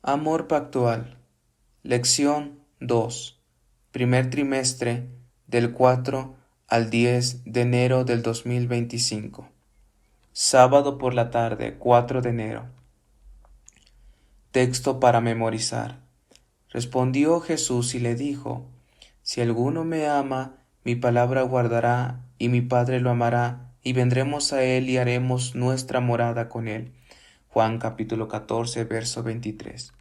Amor pactual. Lección 2. Primer trimestre del 4 al 10 de enero del 2025. Sábado por la tarde, 4 de enero. Texto para memorizar. Respondió Jesús y le dijo: Si alguno me ama, mi palabra guardará, y mi Padre lo amará, y vendremos a él y haremos nuestra morada con él. Juan capítulo 14, verso 23.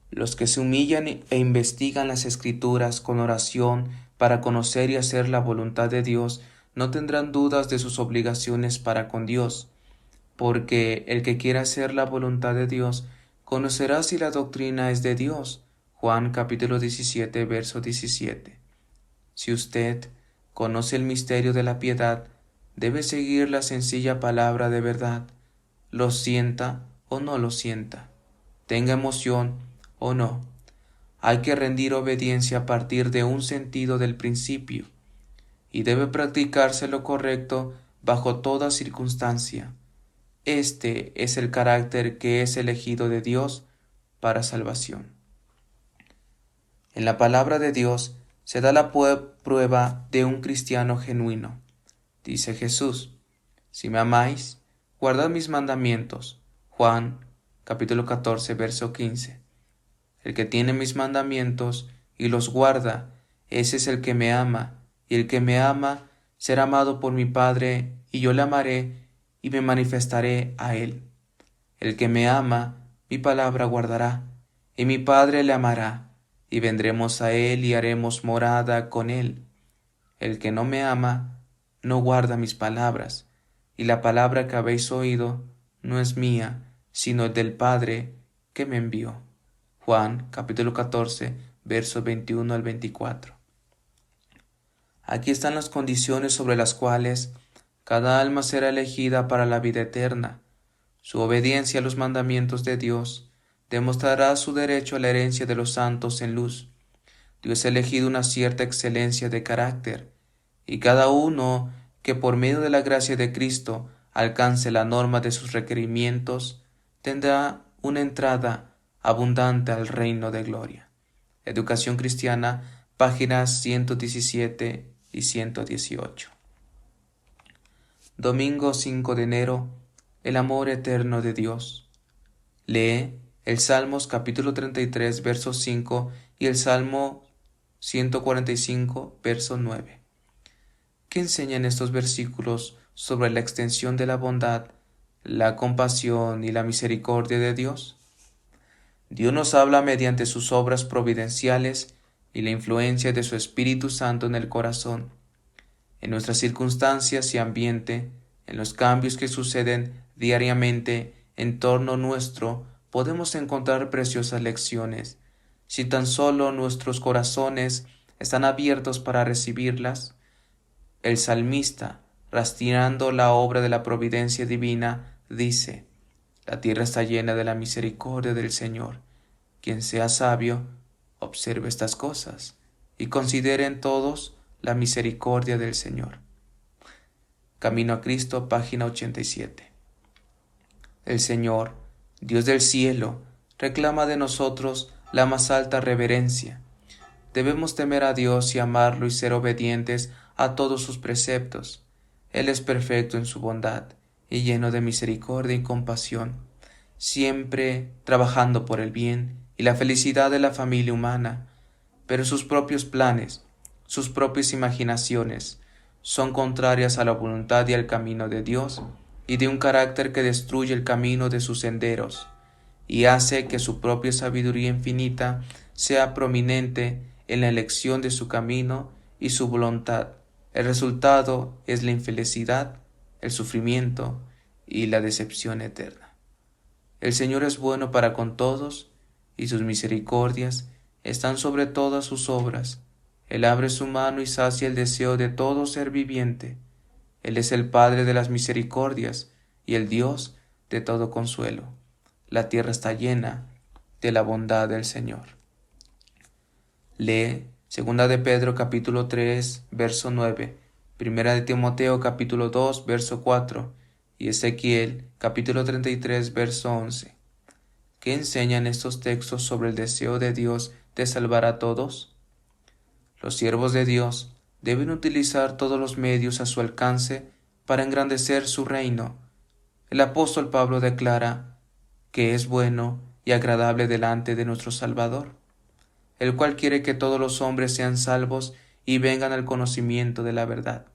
Los que se humillan e investigan las Escrituras con oración para conocer y hacer la voluntad de Dios no tendrán dudas de sus obligaciones para con Dios, porque el que quiera hacer la voluntad de Dios conocerá si la doctrina es de Dios. Juan capítulo 17, verso 17. Si usted conoce el misterio de la piedad, debe seguir la sencilla palabra de verdad, lo sienta o no lo sienta, tenga emoción o no. Hay que rendir obediencia a partir de un sentido del principio, y debe practicarse lo correcto bajo toda circunstancia. Este es el carácter que es elegido de Dios para salvación. En la palabra de Dios se da la prueba de un cristiano genuino. Dice Jesús: Si me amáis, guardad mis mandamientos. Juan capítulo 14, verso 15. El que tiene mis mandamientos y los guarda, ese es el que me ama, y el que me ama será amado por mi Padre, y yo le amaré y me manifestaré a él. El que me ama, mi palabra guardará, y mi Padre le amará, y vendremos a él y haremos morada con él. El que no me ama, no guarda mis palabras, y la palabra que habéis oído no es mía, sino del Padre que me envió. Juan capítulo 14, versos 21 al 24. Aquí están las condiciones sobre las cuales cada alma será elegida para la vida eterna. Su obediencia a los mandamientos de Dios demostrará su derecho a la herencia de los santos en luz. Dios ha elegido una cierta excelencia de carácter, y cada uno que por medio de la gracia de Cristo alcance la norma de sus requerimientos tendrá una entrada abundante al reino de gloria. Educación Cristiana, páginas 117 y 118. Domingo 5 de enero. El amor eterno de Dios. Lee el Salmos capítulo 33, verso 5 y el Salmo 145, verso 9. ¿Qué enseñan estos versículos sobre la extensión de la bondad, la compasión y la misericordia de Dios? Dios nos habla mediante sus obras providenciales y la influencia de su Espíritu Santo en el corazón. En nuestras circunstancias y ambiente, en los cambios que suceden diariamente en torno nuestro, podemos encontrar preciosas lecciones, si tan solo nuestros corazones están abiertos para recibirlas. El salmista, rastreando la obra de la providencia divina, dice: La tierra está llena de la misericordia del Señor. Quien sea sabio, observe estas cosas, y consideren todos la misericordia del Señor. Camino a Cristo, página 87. El Señor, Dios del cielo, reclama de nosotros la más alta reverencia. Debemos temer a Dios y amarlo y ser obedientes a todos sus preceptos. Él es perfecto en su bondad y lleno de misericordia y compasión, siempre trabajando por el bien y la felicidad de la familia humana, pero sus propios planes, sus propias imaginaciones, son contrarias a la voluntad y al camino de Dios, y de un carácter que destruye el camino de sus senderos, y hace que su propia sabiduría infinita sea prominente en la elección de su camino y su voluntad. El resultado es la infelicidad, el sufrimiento y la decepción eterna. El Señor es bueno para con todos, y sus misericordias están sobre todas sus obras. Él abre su mano y sacia el deseo de todo ser viviente. Él es el Padre de las misericordias y el Dios de todo consuelo. La tierra está llena de la bondad del Señor. Lee 2 de Pedro capítulo 3, verso 9, 1 de Timoteo capítulo 2, verso 4 y Ezequiel capítulo 33, verso 11. ¿Qué enseñan estos textos sobre el deseo de Dios de salvar a todos? Los siervos de Dios deben utilizar todos los medios a su alcance para engrandecer su reino. El apóstol Pablo declara que es bueno y agradable delante de nuestro Salvador, el cual quiere que todos los hombres sean salvos y vengan al conocimiento de la verdad,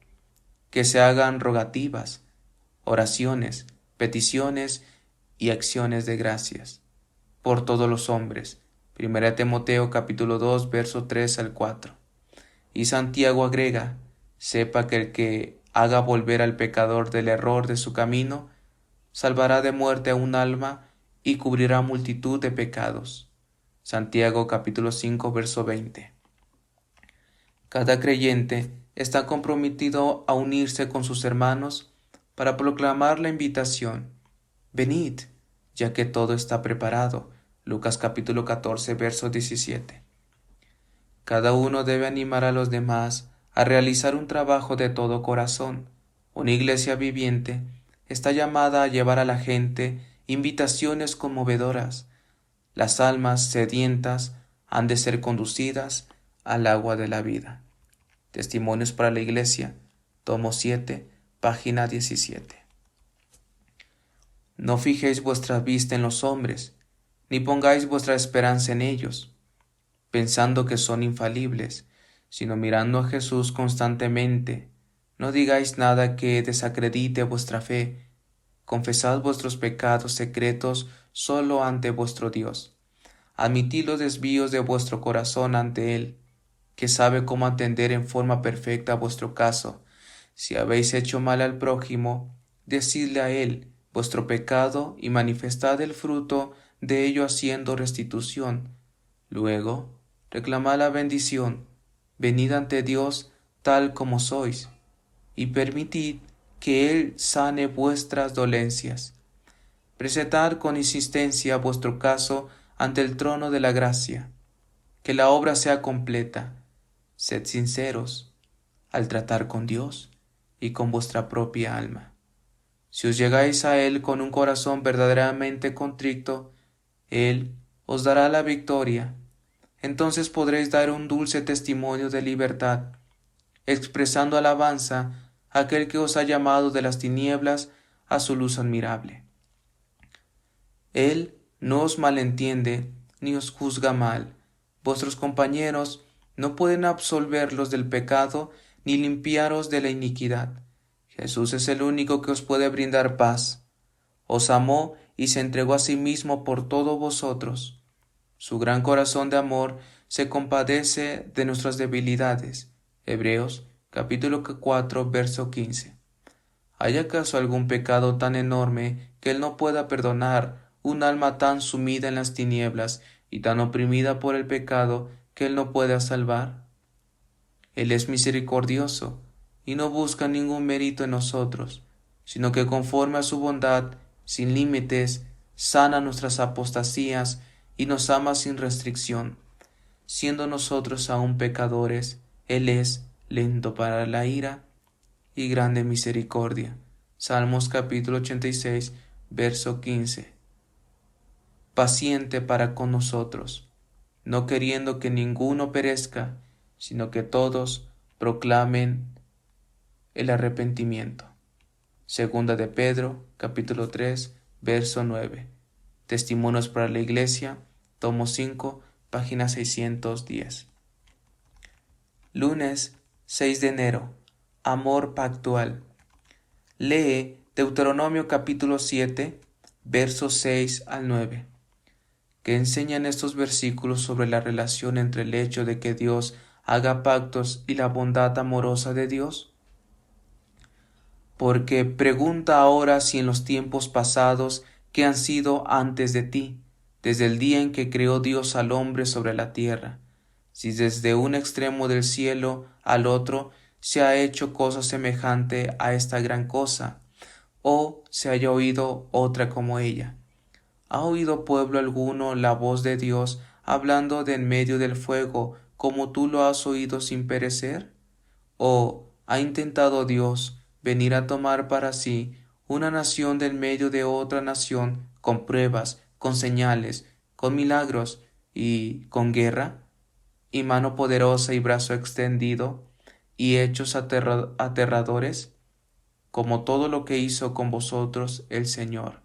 que se hagan rogativas, oraciones, peticiones y acciones de gracias por todos los hombres. 1 Timoteo capítulo 2, verso 3 al 4. Y Santiago agrega: sepa que el que haga volver al pecador del error de su camino, salvará de muerte a un alma y cubrirá multitud de pecados. Santiago capítulo 5, verso 20. Cada creyente está comprometido a unirse con sus hermanos para proclamar la invitación: venid, ya que todo está preparado. Lucas capítulo 14, verso 17. Cada uno debe animar a los demás a realizar un trabajo de todo corazón. Una iglesia viviente está llamada a llevar a la gente invitaciones conmovedoras. Las almas sedientas han de ser conducidas al agua de la vida. Testimonios para la Iglesia, tomo 7, página 17. No fijéis vuestra vista en los hombres, ni pongáis vuestra esperanza en ellos, pensando que son infalibles, sino mirando a Jesús constantemente. No digáis nada que desacredite vuestra fe. Confesad vuestros pecados secretos solo ante vuestro Dios. Admitid los desvíos de vuestro corazón ante Él, que sabe cómo atender en forma perfecta a vuestro caso. Si habéis hecho mal al prójimo, decidle a Él vuestro pecado y manifestad el fruto de ello haciendo restitución. Luego, reclamad la bendición, venid ante Dios tal como sois, y permitid que Él sane vuestras dolencias. Presentad con insistencia vuestro caso ante el trono de la gracia. Que la obra sea completa. Sed sinceros al tratar con Dios y con vuestra propia alma. Si os llegáis a Él con un corazón verdaderamente contrito, Él os dará la victoria. Entonces podréis dar un dulce testimonio de libertad, expresando alabanza a aquel que os ha llamado de las tinieblas a su luz admirable. Él no os malentiende ni os juzga mal. Vuestros compañeros no pueden absolverlos del pecado ni limpiaros de la iniquidad. Jesús es el único que os puede brindar paz. Os amó y se entregó a sí mismo por todos vosotros. Su gran corazón de amor se compadece de nuestras debilidades. Hebreos capítulo 4, verso 15. ¿Hay acaso algún pecado tan enorme que Él no pueda perdonar, un alma tan sumida en las tinieblas y tan oprimida por el pecado que Él no pueda salvar? Él es misericordioso y no busca ningún mérito en nosotros, sino que conforme a su bondad, sin límites, sana nuestras apostasías y nos ama sin restricción. Siendo nosotros aún pecadores, Él es lento para la ira y grande misericordia. Salmos capítulo 86, verso 15. Paciente para con nosotros, no queriendo que ninguno perezca, sino que todos proclamen el arrepentimiento. Segunda de Pedro, capítulo 3, verso 9. Testimonios para la Iglesia, tomo 5, página 610. Lunes 6 de enero. Amor pactual. Lee Deuteronomio capítulo 7, versos 6 al 9. ¿Qué enseñan estos versículos sobre la relación entre el hecho de que Dios haga pactos y la bondad amorosa de Dios? Porque pregunta ahora si en los tiempos pasados que han sido antes de ti, desde el día en que creó Dios al hombre sobre la tierra, si desde un extremo del cielo al otro se ha hecho cosa semejante a esta gran cosa, o se haya oído otra como ella. ¿Ha oído pueblo alguno la voz de Dios hablando de en medio del fuego como tú lo has oído sin perecer? ¿O ha intentado Dios venir a tomar para sí una nación del medio de otra nación con pruebas, con señales, con milagros y con guerra, y mano poderosa y brazo extendido, y hechos aterradores, como todo lo que hizo con vosotros el Señor,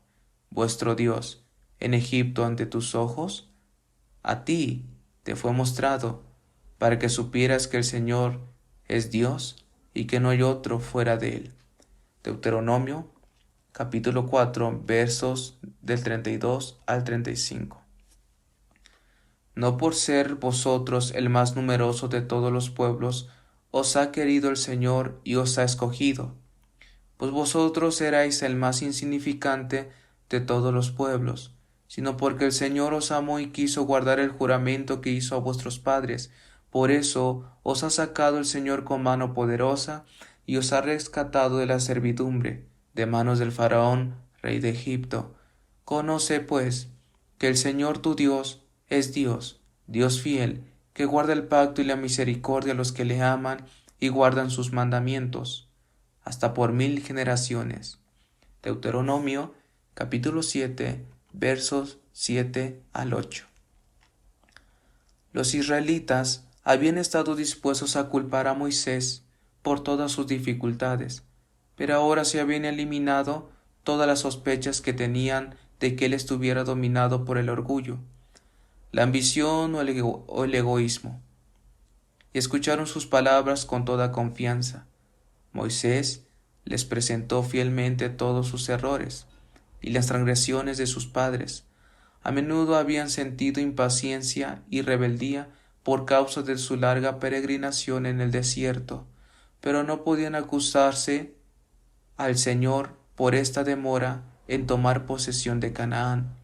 vuestro Dios, en Egipto ante tus ojos? A ti te fue mostrado, para que supieras que el Señor es Dios y que no hay otro fuera de él. Deuteronomio capítulo 4 versos del 32 al 35. No por ser vosotros el más numeroso de todos los pueblos, os ha querido el Señor y os ha escogido, pues vosotros erais el más insignificante de todos los pueblos, sino porque el Señor os amó y quiso guardar el juramento que hizo a vuestros padres. Por eso os ha sacado el Señor con mano poderosa y os ha rescatado de la servidumbre, de manos del faraón, rey de Egipto. Conoce, pues, que el Señor tu Dios es Dios, Dios fiel, que guarda el pacto y la misericordia a los que le aman y guardan sus mandamientos, hasta por 1000 generaciones. Deuteronomio capítulo 7 versos 7 al 8. Los israelitas habían estado dispuestos a culpar a Moisés por todas sus dificultades, pero ahora se habían eliminado todas las sospechas que tenían de que él estuviera dominado por el orgullo, la ambición o el egoísmo, y escucharon sus palabras con toda confianza. Moisés les presentó fielmente todos sus errores y las transgresiones de sus padres. A menudo habían sentido impaciencia y rebeldía por causa de su larga peregrinación en el desierto, pero no podían acusarse al Señor por esta demora en tomar posesión de Canaán.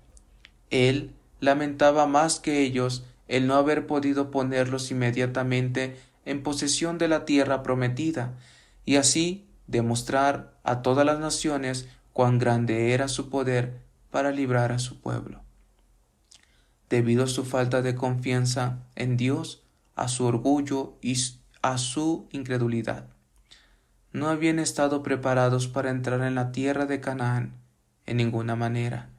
Él lamentaba más que ellos el no haber podido ponerlos inmediatamente en posesión de la tierra prometida, y así demostrar a todas las naciones cuán grande era su poder para librar a su pueblo. Debido a su falta de confianza en Dios, a su orgullo y a su incredulidad, no habían estado preparados para entrar en la tierra de Canaán en ninguna manera.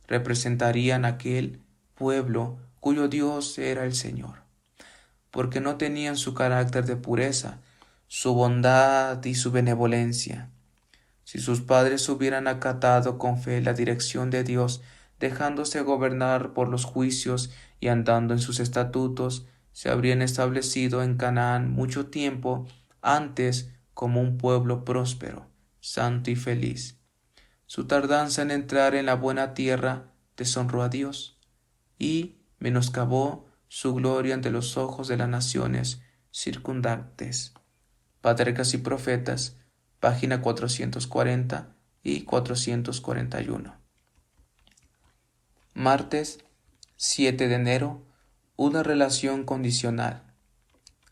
Representarían aquel pueblo cuyo Dios era el Señor, porque no tenían su carácter de pureza, su bondad y su benevolencia. Si sus padres hubieran acatado con fe la dirección de Dios, dejándose gobernar por los juicios y andando en sus estatutos, se habrían establecido en Canaán mucho tiempo antes como un pueblo próspero, santo y feliz. Su tardanza en entrar en la buena tierra deshonró a Dios y menoscabó su gloria ante los ojos de las naciones circundantes. Patriarcas y Profetas, página 440 y 441. Martes 7 de enero. Una relación condicional.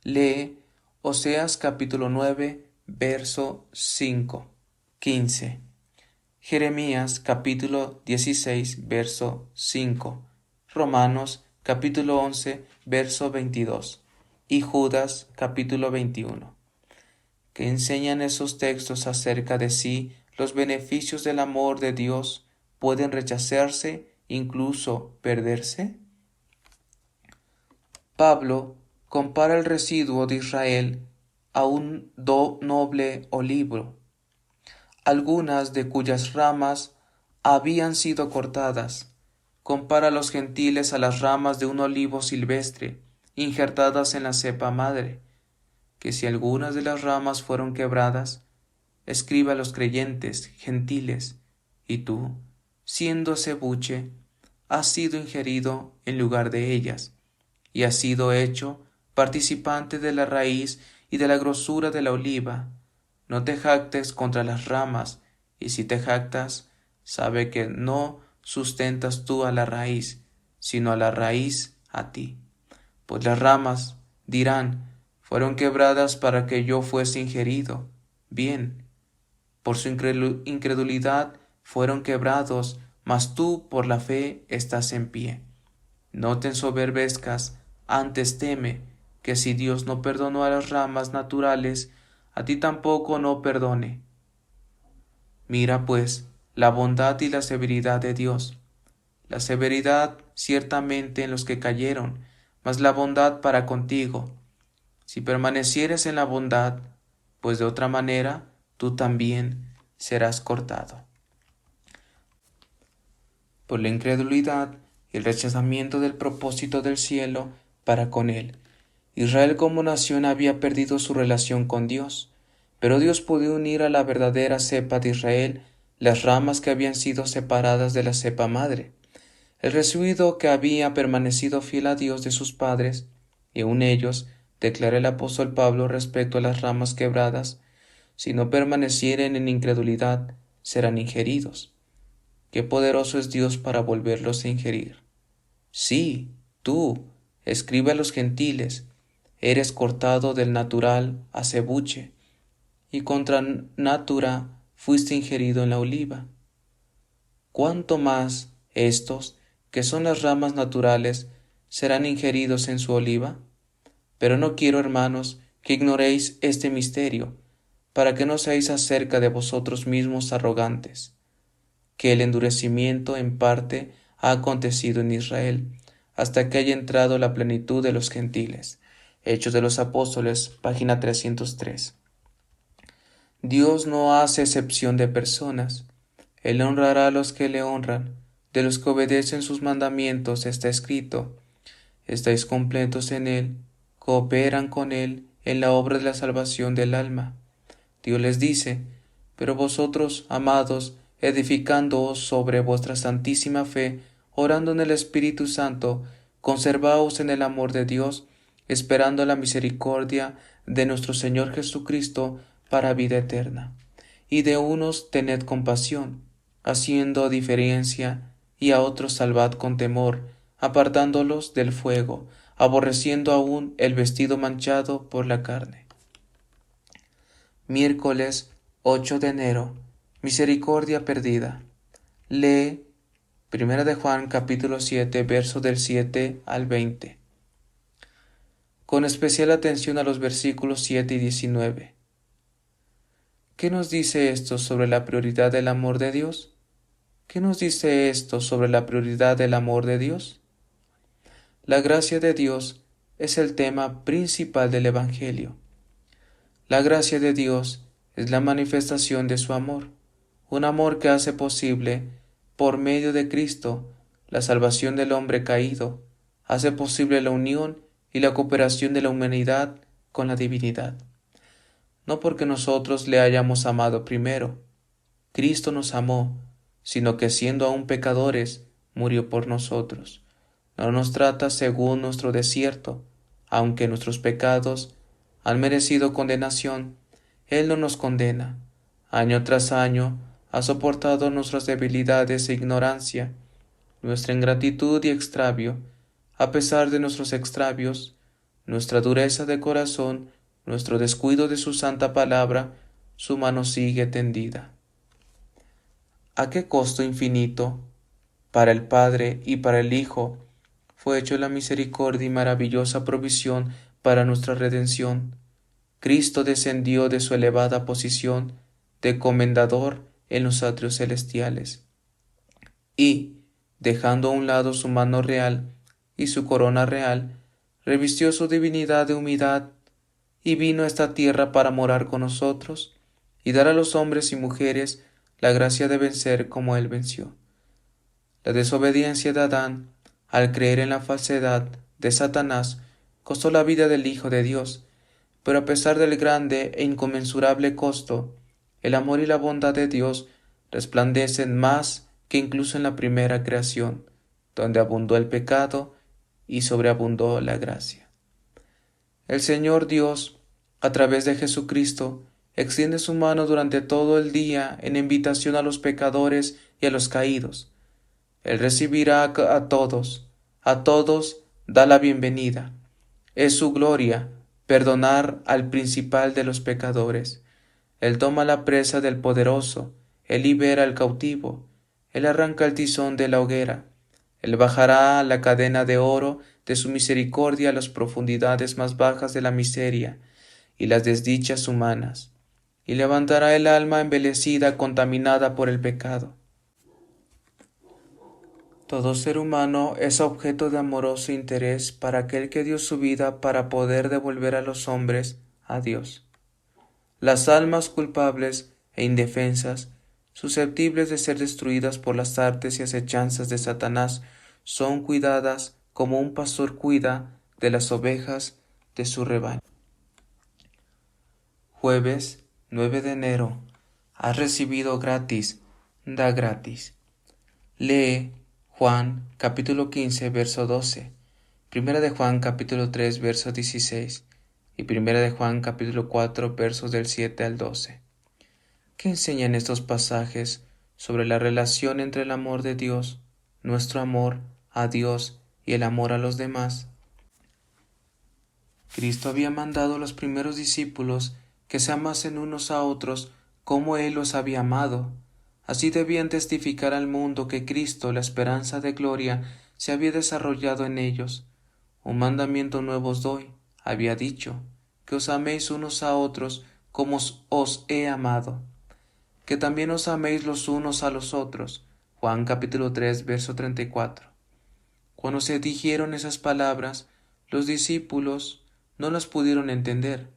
Lee Oseas capítulo 9, verso 5, 15. Jeremías capítulo 16, verso 5. Romanos capítulo 11, verso 22. Y Judas capítulo 21. Que enseñan esos textos acerca de si los beneficios del amor de Dios pueden rechazarse, incluso perderse. Pablo compara el residuo de Israel a un noble olivo, algunas de cuyas ramas habían sido cortadas. Compara a los gentiles a las ramas de un olivo silvestre, injertadas en la cepa madre, que si algunas de las ramas fueron quebradas, escribe a los creyentes gentiles, y tú, siendo ese buche, has sido ingerido en lugar de ellas, y has sido hecho participante de la raíz y de la grosura de la oliva. No te jactes contra las ramas, y si te jactas, sabe que no sustentas tú a la raíz, sino a la raíz a ti. Pues las ramas dirán, fueron quebradas para que yo fuese ingerido. Bien, por su incredulidad fueron quebrados, mas tú por la fe estás en pie. No te ensoberbezcas, antes teme, que si Dios no perdonó a las ramas naturales, a ti tampoco no perdone. Mira pues la bondad y la severidad de Dios. la severidad ciertamente en los que cayeron, mas la bondad para contigo, si permanecieres en la bondad, pues de otra manera tú también serás cortado. Por la incredulidad y el rechazamiento del propósito del cielo para con él, Israel como nación había perdido su relación con Dios, pero Dios pudo unir a la verdadera cepa de Israel las ramas que habían sido separadas de la cepa madre. El residuo que había permanecido fiel a Dios de sus padres, y aun ellos, declara el apóstol Pablo respecto a las ramas quebradas, si no permanecieren en incredulidad, serán ingeridos. Qué poderoso es Dios para volverlos a ingerir. Sí, tú, escribe a los gentiles, eres cortado del natural acebuche, y contra natura fuiste ingerido en la oliva. ¿Cuánto más estos, que son las ramas naturales, serán ingeridos en su oliva? Pero no quiero, hermanos, que ignoréis este misterio, para que no seáis acerca de vosotros mismos arrogantes, que el endurecimiento en parte ha acontecido en Israel, hasta que haya entrado la plenitud de los gentiles. Hechos de los Apóstoles, página 303. Dios no hace excepción de personas. Él honrará a los que le honran. De los que obedecen sus mandamientos está escrito: estáis completos en Él, cooperan con Él en la obra de la salvación del alma. Dios les dice: pero vosotros, amados, edificándoos sobre vuestra santísima fe, orando en el Espíritu Santo, conservaos en el amor de Dios, esperando la misericordia de nuestro Señor Jesucristo para vida eterna. Y de unos tened compasión, haciendo diferencia, y a otros salvad con temor, apartándolos del fuego, aborreciendo aún el vestido manchado por la carne. Miércoles 8 de enero. Misericordia perdida. Lee 1 de Juan capítulo 7, versos del 7 al 20. Con especial atención a los versículos 7 y 19. ¿Qué nos dice esto sobre la prioridad del amor de Dios? ¿Qué nos dice esto sobre la prioridad del amor de Dios? La gracia de Dios es el tema principal del Evangelio. La gracia de Dios es la manifestación de su amor, un amor que hace posible, por medio de Cristo, la salvación del hombre caído, hace posible la unión y la cooperación de la humanidad con la divinidad. No porque nosotros le hayamos amado primero, Cristo nos amó, sino que siendo aún pecadores, murió por nosotros. No nos trata según nuestro desierto, aunque nuestros pecados han merecido condenación, Él no nos condena. Año tras año ha soportado nuestras debilidades e ignorancia, nuestra ingratitud y extravio. A pesar de nuestros extravios, nuestra dureza de corazón, nuestro descuido de su santa palabra, su mano sigue tendida. ¿A qué costo infinito, para el Padre y para el Hijo, fue hecho la misericordia y maravillosa provisión para nuestra redención? Cristo descendió de su elevada posición de comendador en los atrios celestiales y, dejando a un lado su mano real y su corona real, revistió su divinidad de humildad y vino a esta tierra para morar con nosotros y dar a los hombres y mujeres la gracia de vencer como Él venció. La desobediencia de Adán, al creer en la falsedad de Satanás, costó la vida del Hijo de Dios, pero a pesar del grande e inconmensurable costo, el amor y la bondad de Dios resplandecen más que incluso en la primera creación, donde abundó el pecado y sobreabundó la gracia. El Señor Dios, a través de Jesucristo, extiende su mano durante todo el día en invitación a los pecadores y a los caídos. Él recibirá a todos da la bienvenida. Es su gloria perdonar al principal de los pecadores. Él toma la presa del poderoso, Él libera al cautivo, Él arranca el tizón de la hoguera, Él bajará la cadena de oro de su misericordia a las profundidades más bajas de la miseria y las desdichas humanas, y levantará el alma envilecida contaminada por el pecado. Todo ser humano es objeto de amoroso interés para aquel que dio su vida para poder devolver a los hombres a Dios. Las almas culpables e indefensas, susceptibles de ser destruidas por las artes y acechanzas de Satanás, son cuidadas como un pastor cuida de las ovejas de su rebaño. Jueves 9 de enero. Has recibido gratis, da gratis. Lee Juan capítulo 15 verso 12, Primera de Juan capítulo 3 verso 16 y Primera de Juan capítulo 4 versos del 7 al 12. ¿Qué enseñan estos pasajes sobre la relación entre el amor de Dios, nuestro amor a Dios y el amor a los demás? Cristo había mandado a los primeros discípulos que se amasen unos a otros como Él los había amado. Así debían testificar al mundo que Cristo, la esperanza de gloria, se había desarrollado en ellos. Un mandamiento nuevo os doy, había dicho, que os améis unos a otros como os he amado, que también os améis los unos a los otros. Juan capítulo 3, verso 34. Cuando se dijeron esas palabras, los discípulos no las pudieron entender,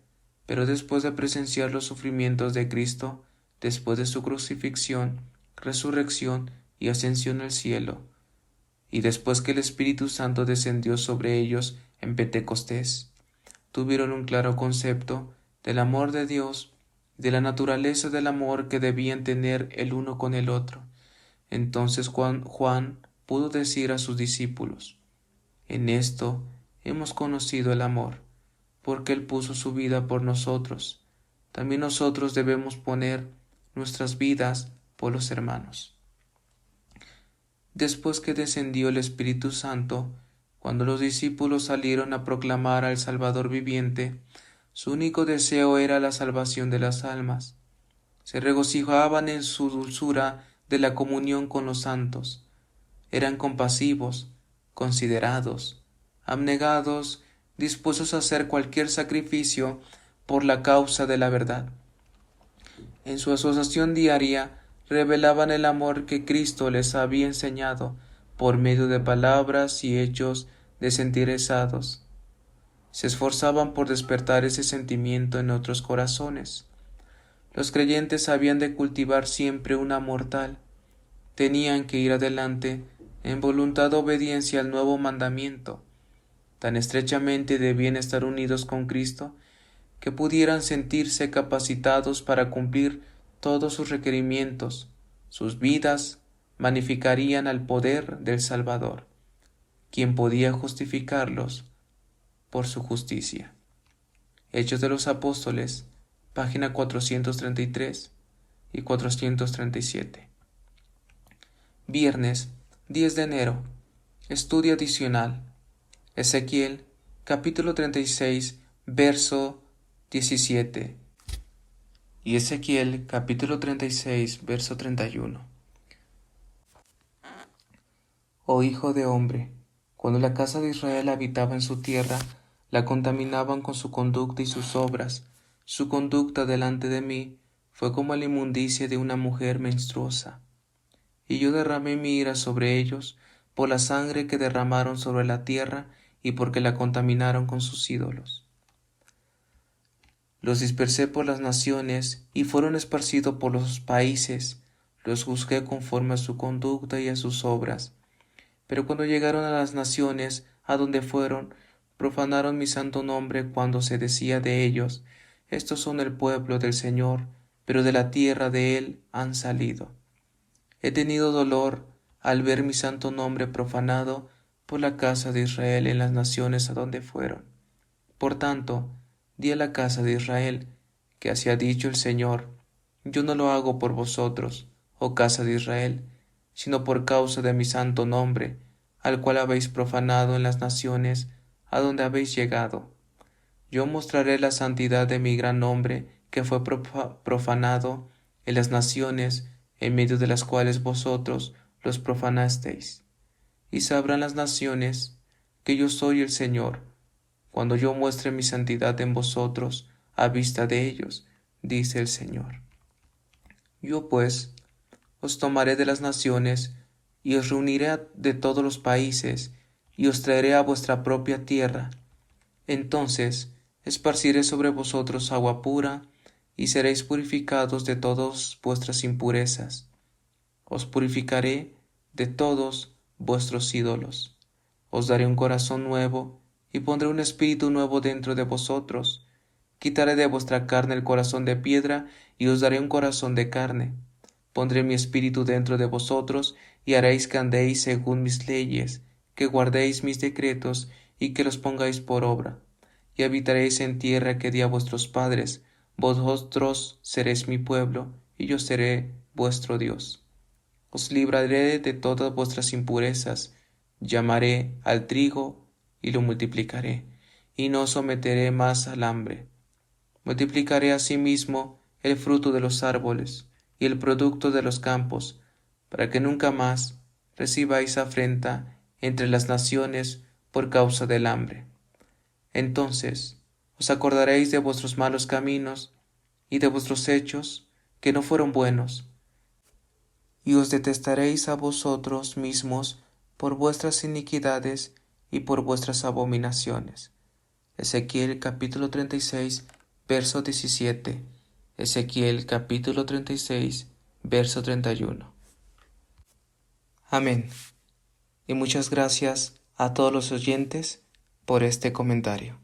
pero después de presenciar los sufrimientos de Cristo, después de su crucifixión, resurrección y ascensión al cielo, y después que el Espíritu Santo descendió sobre ellos en Pentecostés, tuvieron un claro concepto del amor de Dios, de la naturaleza del amor que debían tener el uno con el otro. Entonces Juan pudo decir a sus discípulos: en esto hemos conocido el amor, porque Él puso su vida por nosotros. También nosotros debemos poner nuestras vidas por los hermanos. Después que descendió el Espíritu Santo, cuando los discípulos salieron a proclamar al Salvador viviente, su único deseo era la salvación de las almas. Se regocijaban en su dulzura de la comunión con los santos. Eran compasivos, considerados, abnegados, dispuestos a hacer cualquier sacrificio por la causa de la verdad. En su asociación diaria revelaban el amor que Cristo les había enseñado por medio de palabras y hechos desinteresados. Se esforzaban por despertar ese sentimiento en otros corazones. Los creyentes habían de cultivar siempre un amor tal. Tenían que ir adelante en voluntad de obediencia al nuevo mandamiento. Tan estrechamente debían estar unidos con Cristo que pudieran sentirse capacitados para cumplir todos sus requerimientos. Sus vidas magnificarían al poder del Salvador, quien podía justificarlos por su justicia. Hechos de los Apóstoles, página 433 y 437. Viernes 10 de enero. Estudio adicional. Ezequiel, capítulo 36, verso 17. Y Ezequiel, capítulo 36, verso 31. Oh hijo de hombre, cuando la casa de Israel habitaba en su tierra, la contaminaban con su conducta y sus obras. Su conducta delante de mí fue como la inmundicia de una mujer menstruosa. Y yo derramé mi ira sobre ellos por la sangre que derramaron sobre la tierra y porque la contaminaron con sus ídolos. Los dispersé por las naciones y fueron esparcidos por los países. Los juzgué conforme a su conducta y a sus obras. Pero cuando llegaron a las naciones a donde fueron, profanaron mi santo nombre cuando se decía de ellos: estos son el pueblo del Señor, pero de la tierra de Él han salido. He tenido dolor al ver mi santo nombre profanado por la casa de Israel en las naciones a donde fueron. Por tanto, di a la casa de Israel, que así ha dicho el Señor: yo no lo hago por vosotros, oh casa de Israel, sino por causa de mi santo nombre, al cual habéis profanado en las naciones a donde habéis llegado. Yo mostraré la santidad de mi gran nombre, que fue profanado en las naciones en medio de las cuales vosotros los profanasteis. Y sabrán las naciones que yo soy el Señor, cuando yo muestre mi santidad en vosotros a vista de ellos, dice el Señor. Yo pues os tomaré de las naciones y os reuniré de todos los países, y os traeré a vuestra propia tierra. Entonces esparciré sobre vosotros agua pura, y seréis purificados de todas vuestras impurezas. Os purificaré de todos vuestros ídolos. Os daré un corazón nuevo, y pondré un espíritu nuevo dentro de vosotros. Quitaré de vuestra carne el corazón de piedra, y os daré un corazón de carne. Pondré mi espíritu dentro de vosotros, y haréis que andéis según mis leyes, que guardéis mis decretos, y que los pongáis por obra. Y habitaréis en tierra que di a vuestros padres. Vosotros seréis mi pueblo, y yo seré vuestro Dios. Os libraré de todas vuestras impurezas, llamaré al trigo, y lo multiplicaré, y no os someteré más al hambre. Multiplicaré asimismo el fruto de los árboles, y el producto de los campos, para que nunca más recibáis afrenta entre las naciones por causa del hambre. Entonces os acordaréis de vuestros malos caminos y de vuestros hechos que no fueron buenos, y os detestaréis a vosotros mismos por vuestras iniquidades y por vuestras abominaciones. Ezequiel capítulo 36, verso 17. Ezequiel capítulo 36, verso 31. Amén. Y muchas gracias a todos los oyentes por este comentario.